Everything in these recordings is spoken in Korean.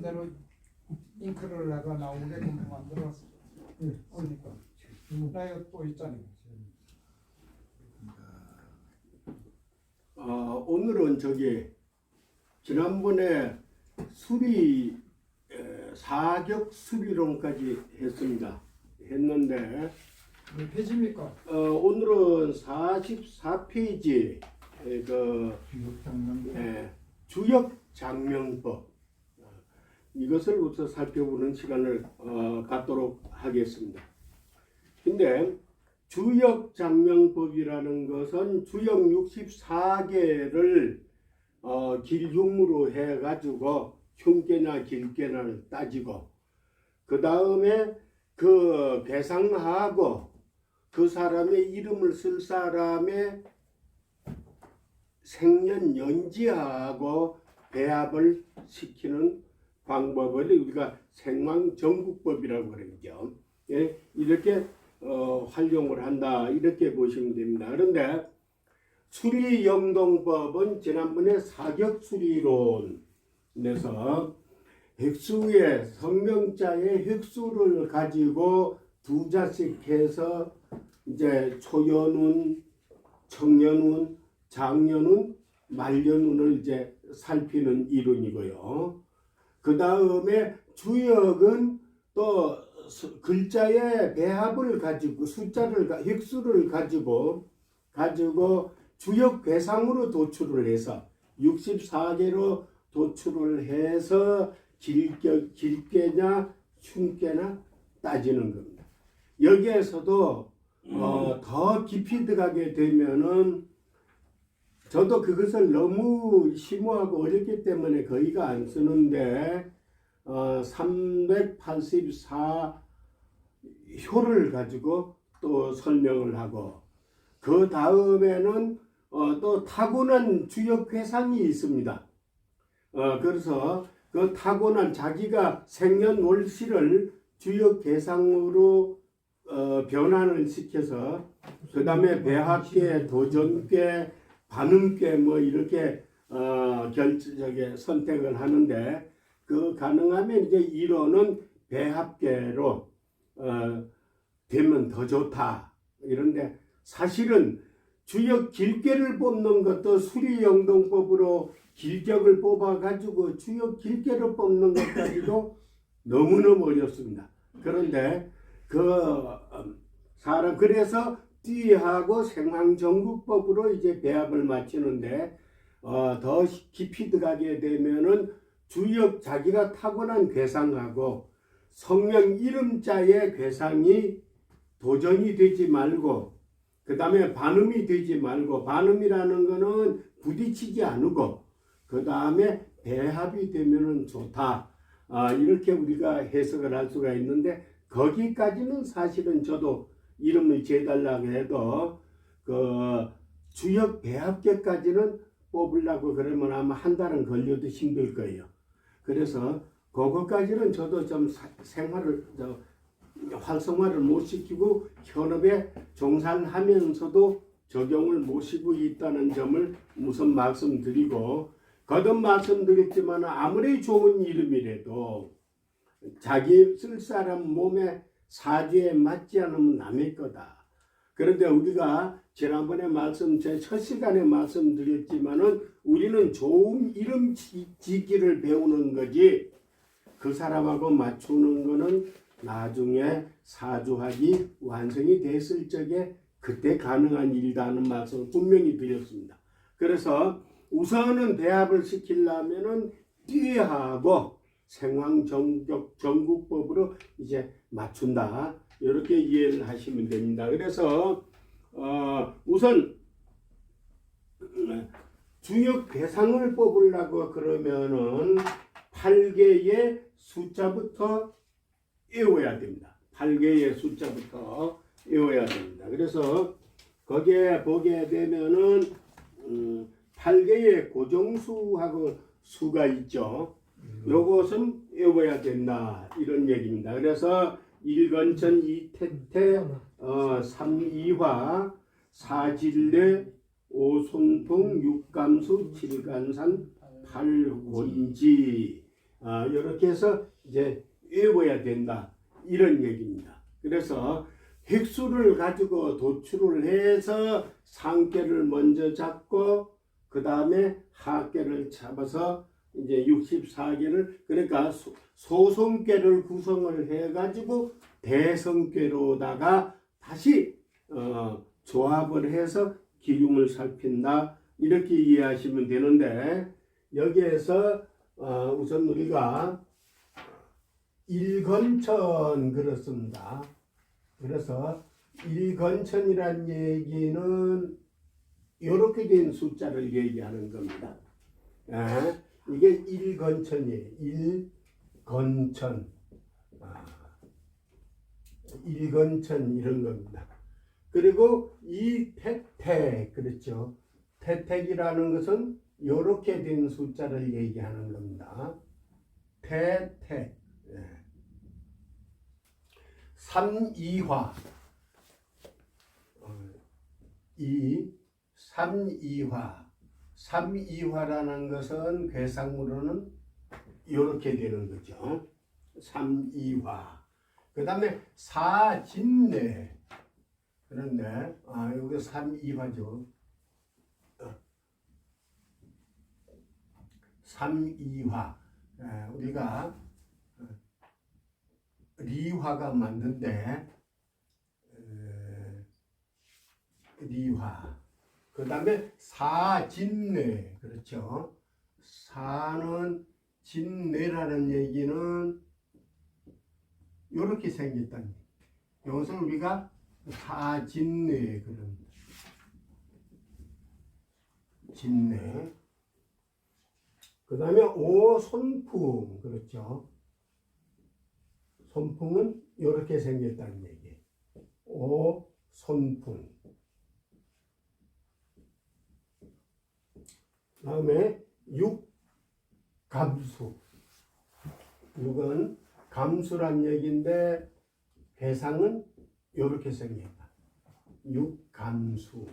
대로 잉크를 내가 나오게끔 만들었으니까 나 이거 또 있잖아요. 오늘은 지난번에 사격 수리론까지 했는데 몇 페이지입니까? 오늘은 44페이지 주역장명법 이것을 우선 살펴보는 시간을 갖도록 하겠습니다. 근데 주역장명법이라는 것은 주역 64개를 길흉으로 해가지고 흉계나 길계나를 따지고 그 다음에 그 배상하고 그 사람의 이름을 쓸 사람의 생년 연지하고 배합을 시키는 방법을 우리가 생황정국법이라고 그러죠. 예, 이렇게 활용을 한다 이렇게 보시면 됩니다. 그런데 수리영동법은 지난번에 사격수리론에서 획수의 성명자의 획수를 가지고 두 자씩 해서 이제 초연운, 청연운, 장연운, 말년운을 이제 살피는 이론이고요. 그 다음에 주역은 또 글자의 배합을 가지고 획수를 가지고 주역 괴상으로 도출을 해서 64개로 도출을 해서 길게냐 흉계나 따지는 겁니다. 여기에서도 더 깊이 들어가게 되면은 저도 그것을 너무 심오하고 어렵기 때문에 거의가 안 쓰는데 384효를 가지고 또 설명을 하고 그 다음에는 또 타고난 주역 회상이 있습니다. 그래서 그 타고난 자기가 생년월시를 주역 회상으로 변환을 시켜서 그 다음에 배합계, 도전계, 반음계 뭐 이렇게 선택을 하는데 그 가능하면 이제 이론은 배합계로 되면 더 좋다 이런데 사실은 주역 길계를 뽑는 것도 수리영동법으로 길격을 뽑아가지고 주역 길계를 뽑는 것까지도 너무너무 어렵습니다. 그런데 그래서 띠하고 생황정국법으로 이제 배합을 맞추는데 더 깊이 들어가게 되면은 주역 자기가 타고난 괴상하고 성명 이름자의 괴상이 도전이 되지 말고 그 다음에 반음이 되지 말고 반음이라는 거는 부딪히지 않고 그 다음에 배합이 되면은 좋다. 이렇게 우리가 해석을 할 수가 있는데 거기까지는 사실은 저도 이름을 재달라고 해도 그 주역 배합계까지는 뽑으려고 그러면 아마 한 달은 걸려도 힘들 거예요. 그래서 그것까지는 저도 좀 활성화를 못 시키고 현업에 종사하면서도 적용을 못 시키고 있다는 점을 우선 말씀드리고 거듭 말씀드렸지만 아무리 좋은 이름이라도 자기 쓸 사람 몸에 사주에 맞지 않으면 남의 거다. 그런데 우리가 지난번에 제 첫 시간에 말씀드렸지만은 우리는 좋은 이름 짓기를 배우는 거지 그 사람하고 맞추는 거는 나중에 사주학이 완성이 됐을 적에 그때 가능한 일이라는 말씀을 분명히 드렸습니다. 그래서 우선은 배합을 시키려면은 띠하고 생황정국법으로 이제 맞춘다. 이렇게 이해를 하시면 됩니다. 그래서 우선 주역 괴상을 뽑으려고 그러면은 8개의 숫자부터 외워야 됩니다. 8개의 숫자부터 외워야 됩니다. 그래서 거기에 보게 되면은 8개의 고정수하고 수가 있죠. 요것은 외워야 된다 이런 얘기입니다. 그래서 일건천 이태태 삼이화 사질례 오손통 육감수 칠간산 팔곤지 이렇게 해서 이제 외워야 된다 이런 얘기입니다. 그래서 획수를 가지고 도출을 해서 상계를 먼저 잡고 그 다음에 하계를 잡아서 이제 64개를 그러니까 소성계를 구성을 해가지고 대성계로다가 다시 조합을 해서 기lum을 살핀다 이렇게 이해하시면 되는데 여기에서 우선 우리가 일건천 그렇습니다. 그래서 일건천이란 얘기는 이렇게 된 숫자를 얘기하는 겁니다. 이게 일건천이에요. 일건천. 일건천 이런 겁니다. 그리고 이 태택 그렇죠. 태택이라는 것은 이렇게 된 숫자를 얘기하는 겁니다. 태택. 삼이화. 삼이화. 삼이화라는 것은 괴상으로는 이렇게 되는 거죠. 삼이화. 그 다음에 사진례. 그런데 여기 삼이화죠. 삼이화. 우리가 리화가 맞는데 리화. 그 다음에 사진례. 그렇죠. 사는 진례라는 얘기는 이렇게 생겼다는 얘기. 이것을 우리가 사진례 그럽니다. 진례. 그 다음에 오손풍. 그렇죠. 손풍은 이렇게 생겼다는 얘기. 오손풍. 그 다음에 육감수. 육은 감수란 얘기인데 괴상은 이렇게 생겼다. 육감수.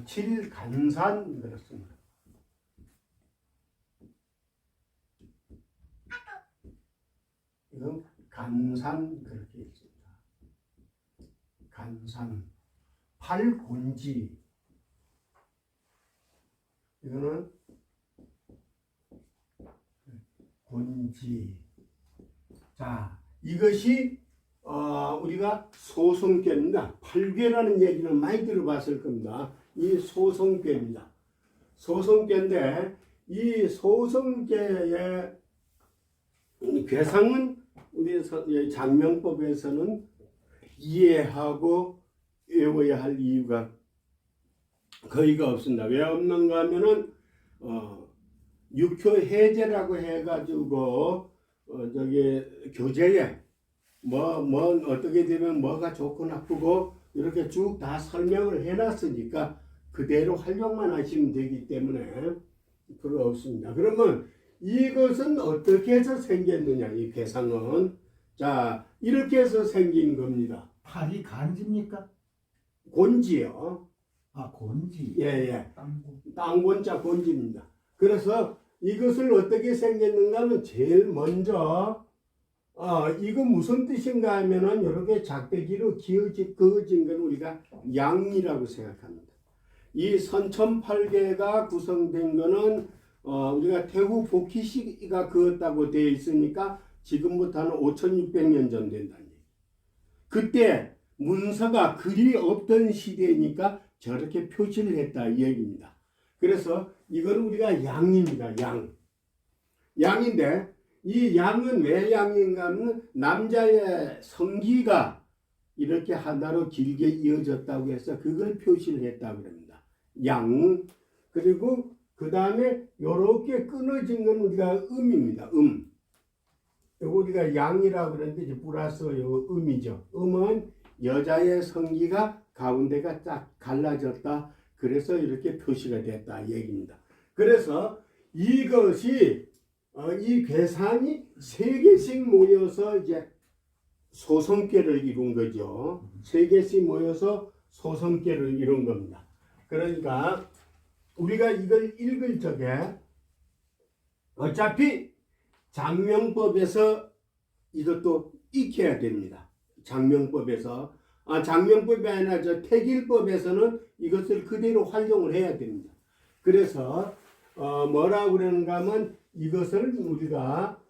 칠간산 그렇습니다. 이건 간산 그렇게 있습니다. 간산. 팔곤지. 이거는 곤지. 자, 이것이 우리가 소성괴입니다. 팔괴라는 얘기는 많이 들어봤을 겁니다. 이 소성괴입니다. 소성괴인데 이 소성괴의 괴상은 우리 장명법에서는 이해하고 외워야 할 이유가 거의가 없습니다. 왜 없는가 하면은 육효 해제라고 해가지고 저기 교재에 뭐 어떻게 되면 뭐가 좋고 나쁘고 이렇게 쭉 다 설명을 해놨으니까 그대로 활용만 하시면 되기 때문에 그거 없습니다. 그러면 이것은 어떻게 해서 생겼느냐 이 괴상은 자 이렇게 해서 생긴 겁니다. 팔이 간지입니까? 곤지요. 곤지. 예예. 땅곤자 곤지입니다. 그래서 이것을 어떻게 생겼는가 하면 제일 먼저 이거 무슨 뜻인가 하면은 이렇게 작대기로 그어진 건 우리가 양이라고 생각합니다. 이 선천팔계가 구성된 거는 우리가 태후 복희씨가 그었다고 되어 있으니까 지금부터 한 5600년 전 된다는 얘기. 그때 문서가 글이 없던 시대니까 저렇게 표시를 했다 이 얘기입니다. 그래서 이건 우리가 양입니다. 양인데 이 양은 왜 양인가 하면 남자의 성기가 이렇게 하나로 길게 이어졌다고 해서 그걸 표시를 했다고 합니다. 양. 그리고 그 다음에 이렇게 끊어진 건 우리가 음입니다. 이거 우리가 양이라고 그러는데 이제 플러스 요 음이죠. 음은 여자의 성기가 가운데가 딱 갈라졌다. 그래서 이렇게 표시가 됐다 이 얘기입니다. 그래서 이것이 이 괴상이 세 개씩 모여서 이제 소성계를 이룬 거죠. 세 개씩 모여서 소성계를 이룬 겁니다. 그러니까 우리가 이걸 읽을 적에 어차피 장명법에서 이것도 익혀야 됩니다. 장명법에서 장명법이 아니라 저 택일법에서는 이것을 그대로 활용을 해야 됩니다. 그래서 뭐라고 그러는가 하면 이것을 우리가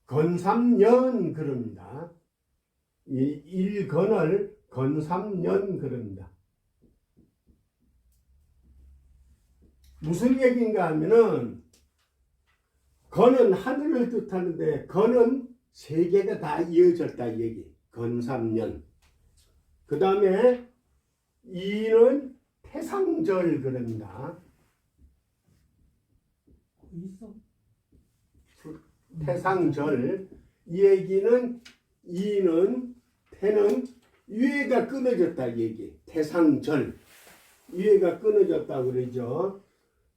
건삼년 그럽니다. 이 일건을 건삼년 그럽니다. 무슨 얘기인가 하면은 건은 하늘을 뜻하는데 건은 세 개가 다 이어졌다 얘기. 건삼년. 그 다음에 이는 태상절 그럽니다. 있어. 태상절. 이 얘기는 이는 태는 유해가 끊어졌다 얘기. 태상절. 유해가 끊어졌다 그러죠.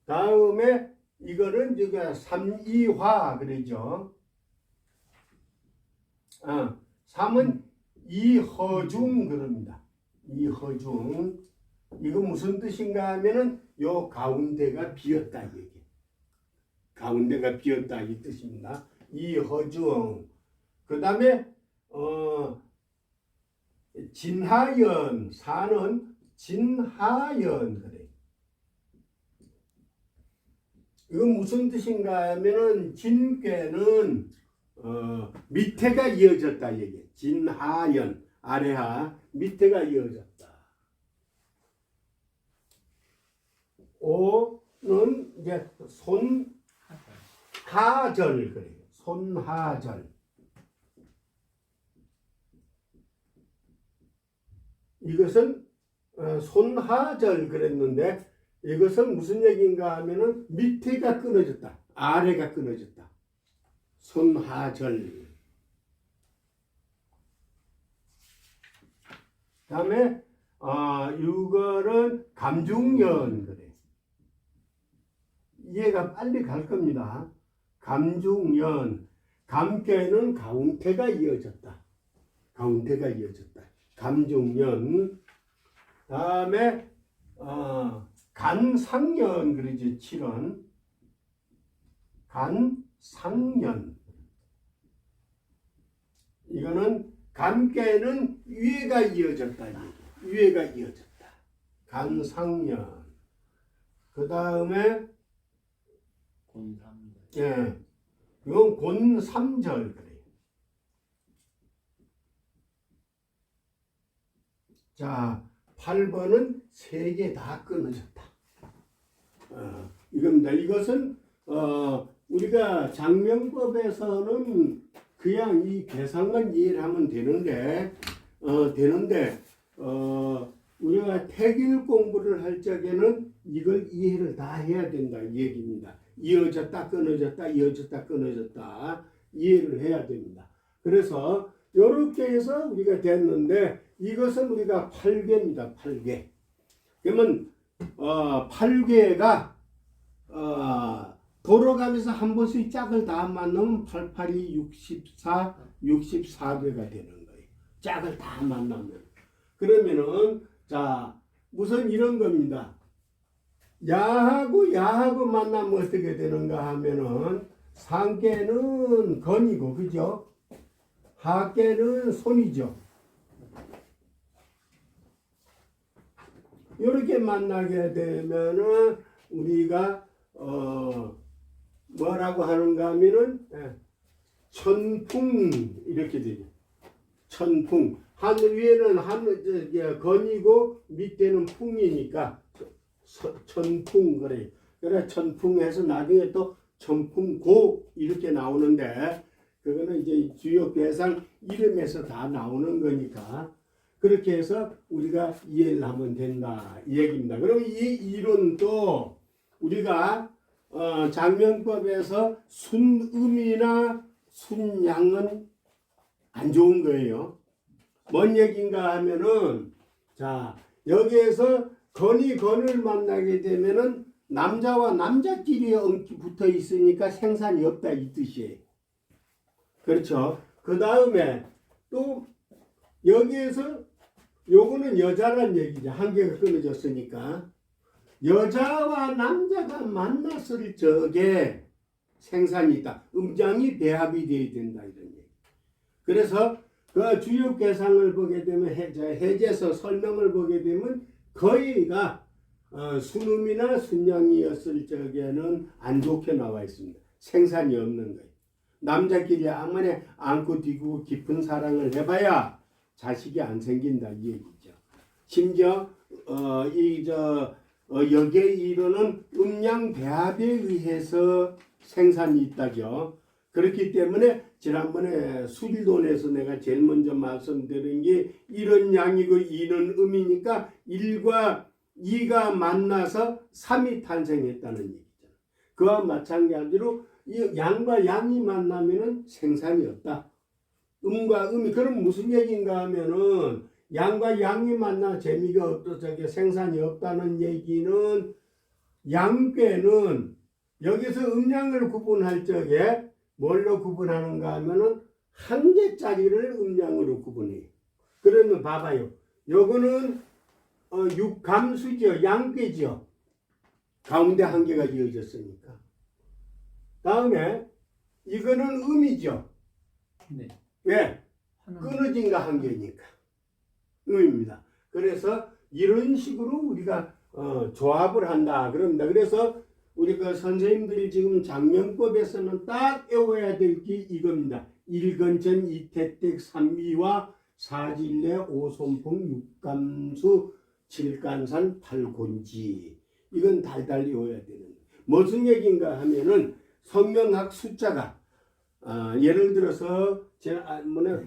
다음에 이거는 우리가 삼이화 그러죠. 삼은 이허중 그럽니다. 이허중. 이거 무슨 뜻인가 하면은 요 가운데가 비었다 얘기. 가운데가 비었다 이 뜻입니다. 이허중. 그 다음에 진하연. 사는 진하연 그래. 이거 무슨 뜻인가 하면은 진괴는 밑에가 이어졌다 얘기. 진하연 아래하 밑에가 이어졌다. 오는 이제 손하절 그래요. 손하절. 이것은 손하절 그랬는데 이것은 무슨 얘기인가 하면은 밑에가 끊어졌다. 아래가 끊어졌다. 손하절. 다음에 이거는 감중연 그래. 이해가 빨리 갈 겁니다. 감중연. 감께는 가운데가 이어졌다. 가운데가 이어졌다. 감중연. 다음에 간상연 그러지. 7원. 간상연. 이거는 감께는 위에가 이어졌다. 위에가 이어졌다. 간상연. 그 다음에 곤삼절. 예, 이건 곤삼절 그래요. 자, 8번은 3개 다 끊어졌다. 이겁니다. 이것은 우리가 장명법에서는 그냥 이 계산만 이해를 하면 되는데 우리가 택일 공부를 할 적에는 이걸 이해를 다 해야 된다 이 얘기입니다. 이어졌다 끊어졌다 이어졌다 끊어졌다 이해를 해야 됩니다. 그래서 이렇게 해서 우리가 됐는데 이것은 우리가 8개입니다. 8개. 그러면 8개가 돌아가면서 한 번씩 짝을 다 만나면 8, 8이 64, 64개가 되는 거예요. 짝을 다 만나면. 그러면은 자 우선 이런 겁니다. 야하고 만나면 어떻게 되는가 하면은 상계는 건이고 그죠? 하계는 손이죠. 이렇게 만나게 되면은 우리가 뭐라고 하는가 하면은 천풍 이렇게 되죠. 천풍. 하늘 위에는 하늘 건이고 밑에는 풍이니까 천풍 그래요. 그래 천풍해서 나중에 또 천풍고 이렇게 나오는데 그거는 이제 주요 괴상 이름에서 다 나오는 거니까 그렇게 해서 우리가 이해를 하면 된다 이 얘기입니다. 그럼 이 이론도 우리가 장명법에서 순음이나 순양은 안 좋은 거예요. 뭔 얘기인가 하면은 자 여기에서 건이 건을 만나게 되면은 남자와 남자끼리 붙어 있으니까 생산이 없다 이 뜻이에요. 그렇죠. 그 다음에 또 여기에서 요거는 여자란 얘기죠. 한 개가 끊어졌으니까. 여자와 남자가 만났을 적에 생산이 있다. 음장이 배합이 되어야 된다 이런 얘기. 그래서 그 주요 계상을 보게 되면 해제서 설명을 보게 되면 거의가 순음이나 순양이었을 적에는 안 좋게 나와 있습니다. 생산이 없는 거예요. 남자끼리 아무리 안고 뒤고 깊은 사랑을 해봐야 자식이 안 생긴다 이 얘기죠. 심지어 여기에 이르는 음양 배합에 의해서 생산이 있다죠. 그렇기 때문에 지난번에 수일론에서 내가 제일 먼저 말씀드린 게 이런 양이고 이런 음이니까 1과 2가 만나서 3이 탄생했다는 얘기잖아. 그와 마찬가지로 이 양과 양이 만나면은 생산이 없다. 음과 음이 그럼 무슨 얘기인가 하면은 양과 양이 만나 재미가 없어서 생산이 없다는 얘기는 양괴는 여기서 음양을 구분할 적에 뭘로 구분하는가 하면은 한 개짜리를 음양으로 구분해요. 그러면 봐봐요. 요거는 육감수죠. 양괴죠. 가운데 한 개가 이어졌으니까. 다음에 이거는 음이죠. 네. 왜? 끊어진 거 한 개니까. 음입니다. 그래서 이런 식으로 우리가 조합을 한다. 그럽니다. 그래서 우리 그 선생님들이 지금 장명법에서는 딱 외워야 될 게 이겁니다. 일건전, 이태택, 삼미와 사질내, 오손풍, 육감수, 칠간산, 팔곤지. 이건 달달 외워야 되는 거예요. 무슨 얘기인가 하면은 성명학 숫자가 예를 들어서 제가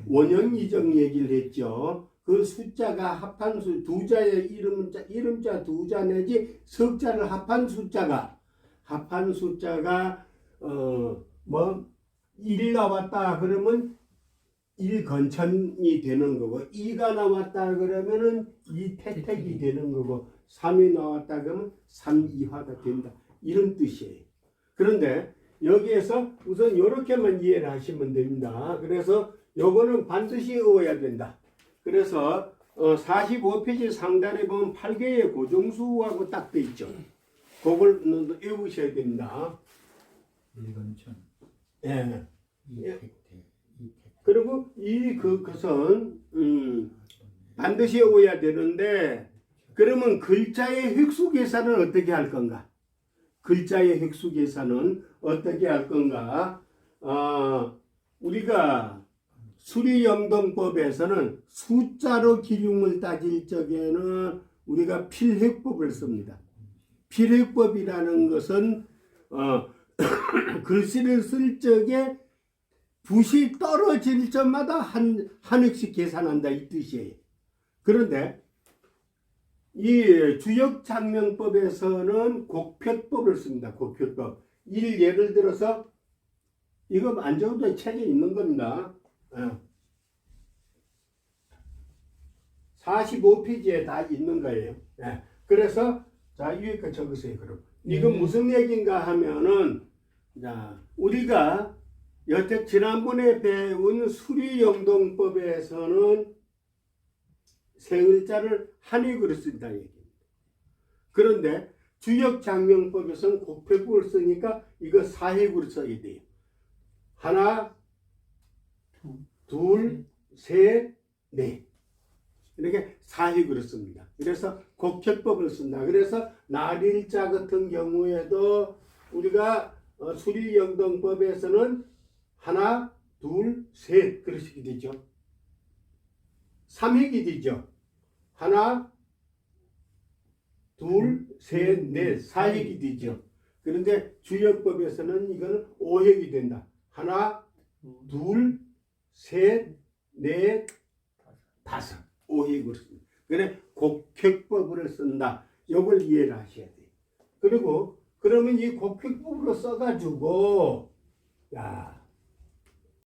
원형이정 얘기를 했죠. 그 숫자가 합한 수 두 자의 이름자 두 자 내지 석자를 합한 숫자가 1 나왔다 그러면 1건천이 되는 거고 2가 나왔다 그러면은 2태택이 되는 거고 3이 나왔다 그러면 3이화가 된다. 이런 뜻이에요. 그런데 여기에서 우선 이렇게만 이해를 하시면 됩니다. 그래서 요거는 반드시 외워야 된다. 그래서 45페이지 상단에 보면 8개의 고정수하고 딱 돼 있죠. 그걸 외우셔야 된다. 일건천. 예. 이택택. 그리고 그것은 반드시 외워야 되는데 그러면 글자의 획수 계산은 어떻게 할 건가? 글자의 획수 계산은 어떻게 할 건가? 우리가 수리영동법에서는 숫자로 기륭을 따질 적에는 우리가 필획법을 씁니다. 필획법이라는 것은 글씨를 쓸 적에 붓이 떨어질 적마다 한 획씩 계산한다 이 뜻이에요. 그런데 이 주역장명법에서는 곡표법을 씁니다. 곡표법. 예를 들어서 이거 안 적어도 책에 있는 겁니다. 45페이지에 다 있는 거예요. 그래서 자 위에 거 적으세요. 그럼 이건 무슨 얘기인가 하면은 자 우리가 여태 지난번에 배운 수리영동법에서는 세 글자를 한 획으로 쓴다 얘기입니다. 그런데 주역장명법에서는 곡표법을 쓰니까 이거 4획으로 써야 돼요. 하나, 둘, 셋, 넷. 이렇게 4획으로 씁니다. 그래서 곡표법을 쓴다. 그래서 날일자 같은 경우에도 우리가 수리영동법에서는 하나, 둘, 셋 그렇게 되죠. 3획이 되죠. 하나, 둘, 셋, 넷, 4획이 되죠. 그런데 주역법에서는 이거는 5획이 된다. 하나, 둘, 셋, 넷, 다섯. 5획으로 씁니다. 그래 곡획법으로 쓴다. 이걸 이해를 하셔야 돼요. 그리고 그러면 이 곡획법으로 써가지고 야